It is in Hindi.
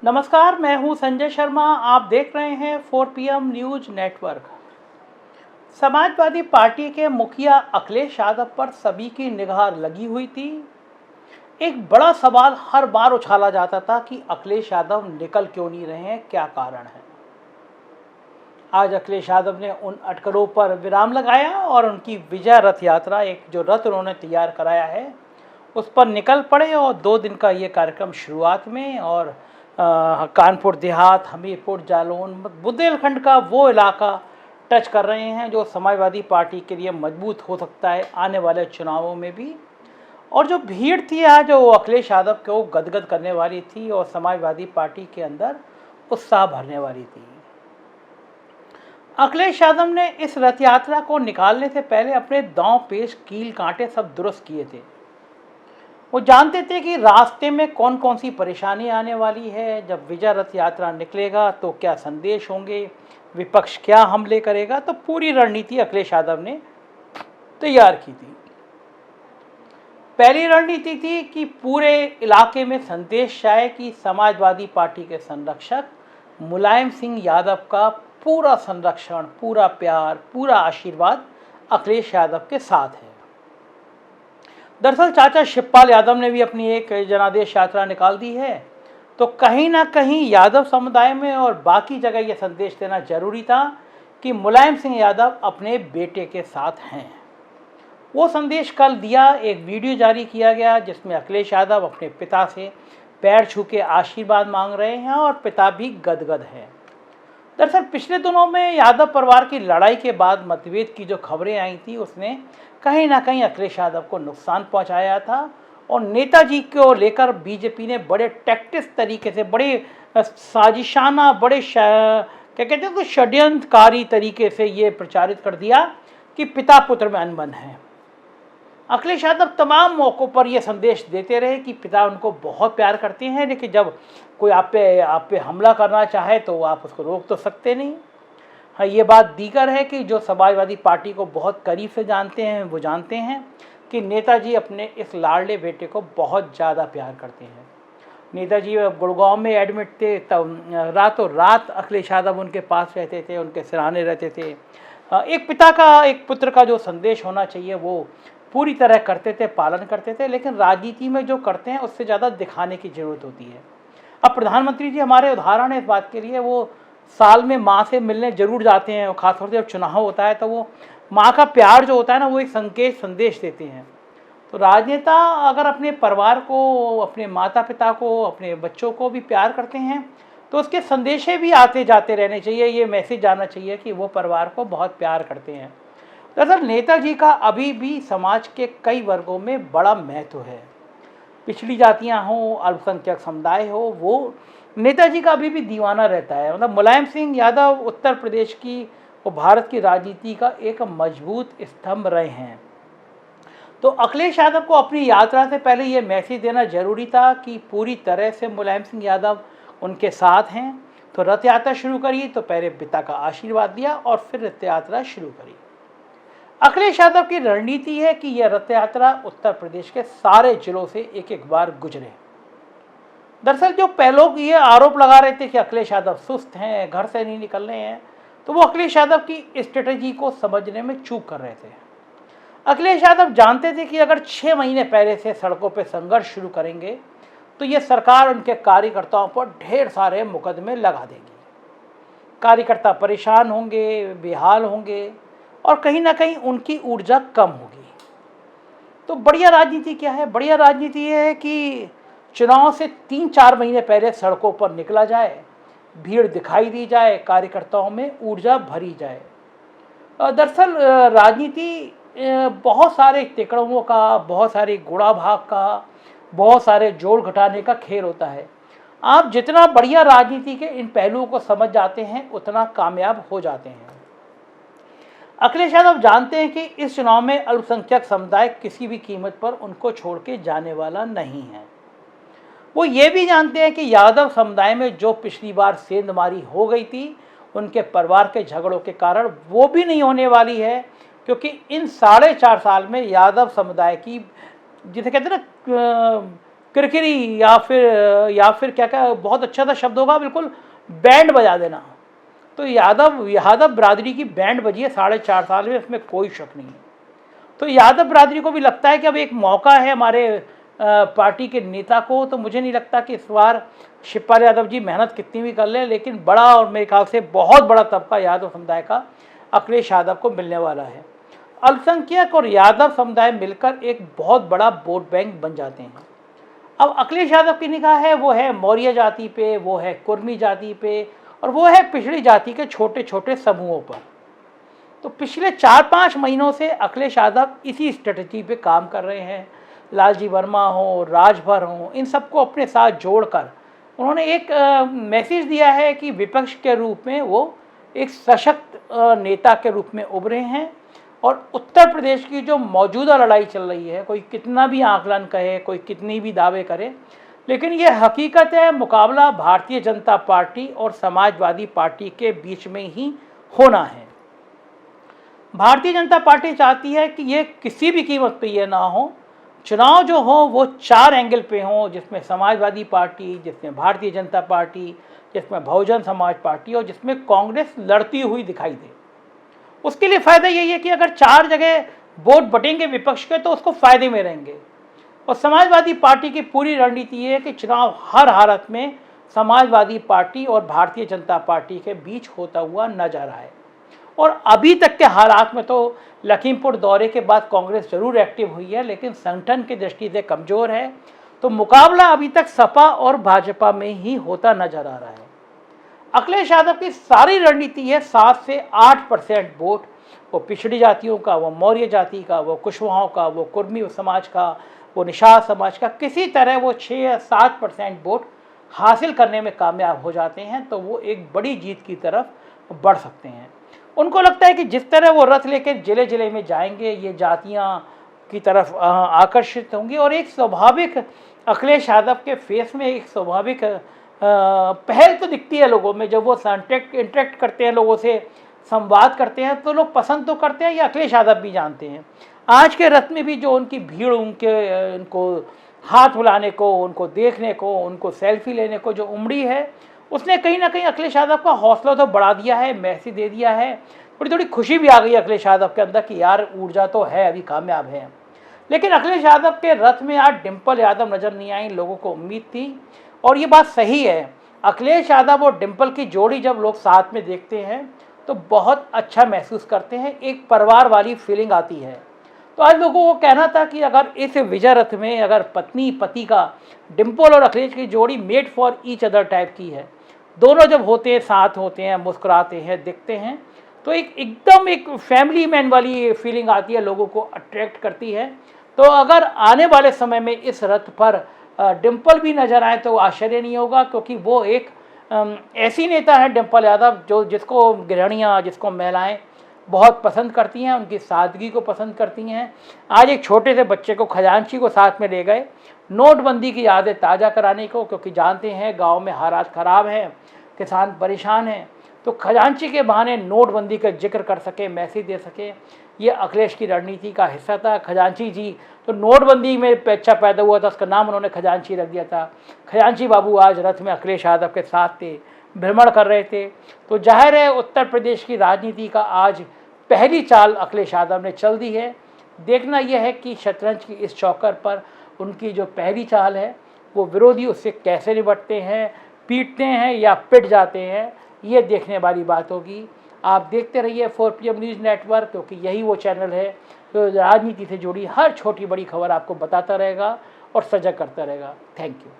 नमस्कार, मैं हूं संजय शर्मा। आप देख रहे हैं 4 PM news network. Samajwadi party के मुखिया अखिलेश यादव पर सभी की निगाह लगी हुई थी। एक बड़ा सवाल हर बार उछाला जाता था कि अखिलेश यादव निकल क्यों नहीं रहे हैं, क्या कारण है। आज अखिलेश यादव ने उन अटकलों पर विराम लगाया और उनकी विजय रथ यात्रा, एक जो रथ उन्होंने तैयार कराया है, उस पर निकल पड़े। और 2 दिन का ये कार्यक्रम शुरुआत में और कानपुर देहात, हमीरपुर, जालौन, बुंदेलखंड का वो इलाका टच कर रहे हैं जो समाजवादी पार्टी के लिए मजबूत हो सकता है आने वाले चुनावों में भी। और जो भीड़ थी आज, जो अखिलेश यादव को गदगद करने वाली थी और समाजवादी पार्टी के अंदर उत्साह भरने वाली थी। अखिलेश यादव ने इस रथ यात्रा को निकालने से पहले अपने दांव पेच, कील कांटे सब दुरुस्त किए थे। वो जानते थे कि रास्ते में कौन कौन सी परेशानी आने वाली है। जब विजय रथ यात्रा निकलेगा तो क्या संदेश होंगे, विपक्ष क्या हमले करेगा। तो पूरी रणनीति अखिलेश यादव ने तैयार की थी। पहली रणनीति थी कि पूरे इलाके में संदेश जाए कि समाजवादी पार्टी के संरक्षक मुलायम सिंह यादव का पूरा संरक्षण, पूरा प्यार, पूरा आशीर्वाद अखिलेश यादव के साथ है। दरअसल चाचा शिवपाल यादव ने भी अपनी एक जनादेश यात्रा निकाल दी है। तो कहीं ना कहीं यादव समुदाय में और बाकी जगह यह संदेश देना जरूरी था कि मुलायम सिंह यादव अपने बेटे के साथ हैं। वो संदेश कल दिया, एक वीडियो जारी किया गया जिसमें अखिलेश यादव अपने पिता से पैर छू के आशीर्वाद मांग रहे हैं और पिता भी गदगद हैं। दरअसल पिछले दिनों में यादव परिवार की लड़ाई के बाद मतभेद की जो खबरें आई थी, उसने कहीं ना कहीं अखिलेश यादव को नुकसान पहुंचाया था। और नेताजी को लेकर बीजेपी ने बड़े टैक्टिस तरीके से, बड़े साजिशाना, बड़े क्या कहते हैं तो षड्यंत्रकारी तरीके से ये प्रचारित कर दिया कि पिता पुत्र में अनबन है। अखिलेश यादव तमाम मौक़ों पर यह संदेश देते रहे कि पिता उनको बहुत प्यार करते हैं, लेकिन जब कोई आप पे हमला करना चाहे तो आप उसको रोक तो सकते नहीं। हाँ, ये बात दीगर है कि जो समाजवादी पार्टी को बहुत करीब से जानते हैं वो जानते हैं कि नेताजी अपने इस लाडले बेटे को बहुत ज़्यादा प्यार करते हैं। नेताजी गुड़गांव में एडमिट थे, तब रातों रात अखिलेश यादव उनके पास रहते थे, उनके सिरहाने रहते थे। एक पिता का, एक पुत्र का जो संदेश होना चाहिए वो पूरी तरह करते थे, पालन करते थे। लेकिन राजनीति में जो करते हैं उससे ज़्यादा दिखाने की ज़रूरत होती है। अब प्रधानमंत्री जी हमारे उदाहरण है इस बात के लिए। वो साल में माँ से मिलने जरूर जाते हैं और ख़ासतौर से जब चुनाव होता है तो वो माँ का प्यार जो होता है ना, वो एक संदेश देते हैं। तो राजनेता अगर अपने परिवार को, अपने माता पिता को, अपने बच्चों को भी प्यार करते हैं तो उसके संदेशे भी आते जाते रहने चाहिए। ये मैसेज जाना चाहिए कि वो परिवार को बहुत प्यार करते हैं। दरअसल नेताजी का अभी भी समाज के कई वर्गों में बड़ा महत्व है। पिछड़ी जातियां हों, अल्पसंख्यक समुदाय हो, वो नेताजी का अभी भी दीवाना रहता है। मतलब मुलायम सिंह यादव उत्तर प्रदेश की और भारत की राजनीति का एक मजबूत स्तंभ रहे हैं। तो अखिलेश यादव को अपनी यात्रा से पहले ये मैसेज देना जरूरी था कि पूरी तरह से मुलायम सिंह यादव उनके साथ हैं। तो रथ यात्रा शुरू करी तो पहले पिता का आशीर्वाद दिया और फिर रथ यात्रा शुरू करी। अखिलेश यादव की रणनीति है कि यह रथ यात्रा उत्तर प्रदेश के सारे जिलों से एक एक बार गुजरे। दरअसल जो पहले ये आरोप लगा रहे थे कि अखिलेश यादव सुस्त हैं, घर से नहीं निकल रहे हैं, तो वो अखिलेश यादव की स्ट्रेटजी को समझने में चूक कर रहे थे। अखिलेश यादव जानते थे कि अगर 6 महीने पहले से सड़कों पर संघर्ष शुरू करेंगे तो ये सरकार उनके कार्यकर्ताओं पर ढेर सारे मुकदमे लगा देगी। कार्यकर्ता परेशान होंगे, बेहाल होंगे और कहीं ना कहीं उनकी ऊर्जा कम होगी। तो बढ़िया राजनीति क्या है? बढ़िया राजनीति ये है कि चुनाव से 3-4 महीने पहले सड़कों पर निकला जाए, भीड़ दिखाई दी जाए, कार्यकर्ताओं में ऊर्जा भरी जाए। दरअसल राजनीति बहुत सारे तिकड़मों का, बहुत सारे गुणा भाग का, बहुत सारे जोड़ घटाने का खेल होता है। आप जितना बढ़िया राजनीति के इन पहलुओं को समझ जाते हैं उतना कामयाब हो जाते हैं। अखिलेश यादव जानते हैं कि इस चुनाव में अल्पसंख्यक समुदाय किसी भी कीमत पर उनको छोड़ के जाने वाला नहीं है। वो ये भी जानते हैं कि यादव समुदाय में जो पिछली बार सेंधमारी हो गई थी उनके परिवार के झगड़ों के कारण, वो भी नहीं होने वाली है। क्योंकि इन 4.5 साल में यादव समुदाय की, जिसे कहते हैं ना, किरकिरी या फिर क्या क्या बहुत अच्छा सा शब्द होगा, बिल्कुल बैंड बजा देना। तो यादव बिरादरी की बैंड बजी है 4.5 साल में, इसमें कोई शक नहीं है। तो यादव बिरादरी को भी लगता है कि अब एक मौका है हमारे पार्टी के नेता को। तो मुझे नहीं लगता कि इस बार शिवपाल यादव जी मेहनत कितनी भी कर लें, लेकिन बड़ा और मेरे ख्याल से बहुत बड़ा तबका यादव समुदाय का अखिलेश यादव को मिलने वाला है। अल्पसंख्यक और यादव समुदाय मिलकर एक बहुत बड़ा वोट बैंक बन जाते हैं। अब अखिलेश यादव की निगाह है वो है मौर्य जाति पे, वो है कुर्मी जाति पे, और वो है पिछड़ी जाति के छोटे छोटे समूहों पर। तो पिछले 4-5 महीनों से अखिलेश यादव इसी स्ट्रेटजी पे काम कर रहे हैं। लालजी वर्मा हो, राजभर हो, इन सबको अपने साथ जोड़कर उन्होंने एक मैसेज दिया है कि विपक्ष के रूप में वो एक सशक्त नेता के रूप में उभरे हैं। और उत्तर प्रदेश की जो मौजूदा लड़ाई चल रही है, कोई कितना भी आकलन कहे, कोई कितनी भी दावे करे, लेकिन ये हकीकत है मुकाबला भारतीय जनता पार्टी और समाजवादी पार्टी के बीच में ही होना है। भारतीय जनता पार्टी चाहती है कि ये किसी भी कीमत पे ये ना हो, चुनाव जो हो वो 4 एंगल पे हो, जिसमें समाजवादी पार्टी, जिसमें भारतीय जनता पार्टी, जिसमें बहुजन समाज पार्टी और जिसमें कांग्रेस लड़ती हुई दिखाई दे। उसके लिए फ़ायदा यही है कि अगर 4 जगह वोट बटेंगे विपक्ष के तो उसको फ़ायदे में रहेंगे। और समाजवादी पार्टी की पूरी रणनीति ये है कि चुनाव हर हालत में समाजवादी पार्टी और भारतीय जनता पार्टी के बीच होता हुआ नजर आए। और अभी तक के हालात में तो लखीमपुर दौरे के बाद कांग्रेस जरूर एक्टिव हुई है, लेकिन संगठन की दृष्टि से कमज़ोर है। तो मुकाबला अभी तक सपा और भाजपा में ही होता नजर आ रहा है। अखिलेश यादव की सारी रणनीति है 7 से 8% वोट, वो पिछड़ी जातियों का, वो मौर्य जाति का, वो कुशवाहों का, वो कुर्मी समाज का, वो निषाद समाज का, किसी तरह वो 6 या 7% वोट हासिल करने में कामयाब हो जाते हैं तो वो एक बड़ी जीत की तरफ बढ़ सकते हैं। उनको लगता है कि जिस तरह वो रथ लेकर जिले जिले में जाएंगे, ये जातियां की तरफ आकर्षित होंगी और एक स्वाभाविक अखिलेश यादव के फेस में एक स्वाभाविक पहल तो दिखती है लोगों में। जब वो इंटरेक्ट करते हैं, लोगों से संवाद करते हैं, तो लोग पसंद तो करते हैं, ये अखिलेश यादव भी जानते हैं। आज के रथ में भी जो उनकी भीड़, उनको हाथ मिलाने को, उनको देखने को, उनको सेल्फी लेने को जो उमड़ी है, उसने कहीं ना कहीं अखिलेश यादव का हौसला तो बढ़ा दिया है, मैसेज दे दिया है। थोड़ी थोड़ी खुशी भी आ गई अखिलेश यादव के अंदर कि यार ऊर्जा तो है, अभी कामयाब है। लेकिन अखिलेश यादव के रथ में आज डिम्पल यादव नजर नहीं आई। लोगों को उम्मीद थी, और ये बात सही है, अखिलेश यादव और डिम्पल की जोड़ी जब लोग साथ में देखते हैं तो बहुत अच्छा महसूस करते हैं, एक परिवार वाली फीलिंग आती है। तो आज लोगों को कहना था कि अगर इस विजय रथ में अगर पत्नी पति का, डिम्पल और अखिलेश की जोड़ी made for each other type की है, दोनों जब होते हैं, साथ होते हैं, मुस्कुराते हैं, दिखते हैं, तो एकदम एक फैमिली मैन वाली फीलिंग आती है, लोगों को अट्रैक्ट करती है। तो अगर आने वाले समय में इस रथ पर डिम्पल भी नजर आए तो आश्चर्य नहीं होगा, क्योंकि वो एक ऐसी नेता है डिम्पल यादव जिसको गृहिणियाँ, जिसको महिलाएं बहुत पसंद करती हैं, उनकी सादगी को पसंद करती हैं। आज एक छोटे से बच्चे को, खजांची को साथ में ले गए नोटबंदी की यादें ताज़ा कराने को, क्योंकि जानते हैं गांव में हालात ख़राब हैं, किसान परेशान हैं। तो खजांची के बहाने नोटबंदी का जिक्र कर सके, मैसेज दे सके, ये अखिलेश की रणनीति का हिस्सा था। खजांची जी तो नोटबंदी में बच्चा पैदा हुआ था, उसका नाम उन्होंने खजांची रख दिया था। खजांची बाबू आज रथ में अखिलेश यादव के साथ थे, भ्रमण कर रहे थे। तो जाहिर है उत्तर प्रदेश की राजनीति का आज पहली चाल अखिलेश यादव ने चल दी है। देखना यह है कि शतरंज की इस चौकर पर उनकी जो पहली चाल है वो विरोधी उससे कैसे निपटते हैं, पीटते हैं या पिट जाते हैं, ये देखने वाली बात होगी। आप देखते रहिए 4PM न्यूज़ नेटवर्क, क्योंकि यही वो चैनल है जो राजनीति से जुड़ी हर छोटी बड़ी खबर आपको बताता रहेगा और सजग करता रहेगा। Thank you.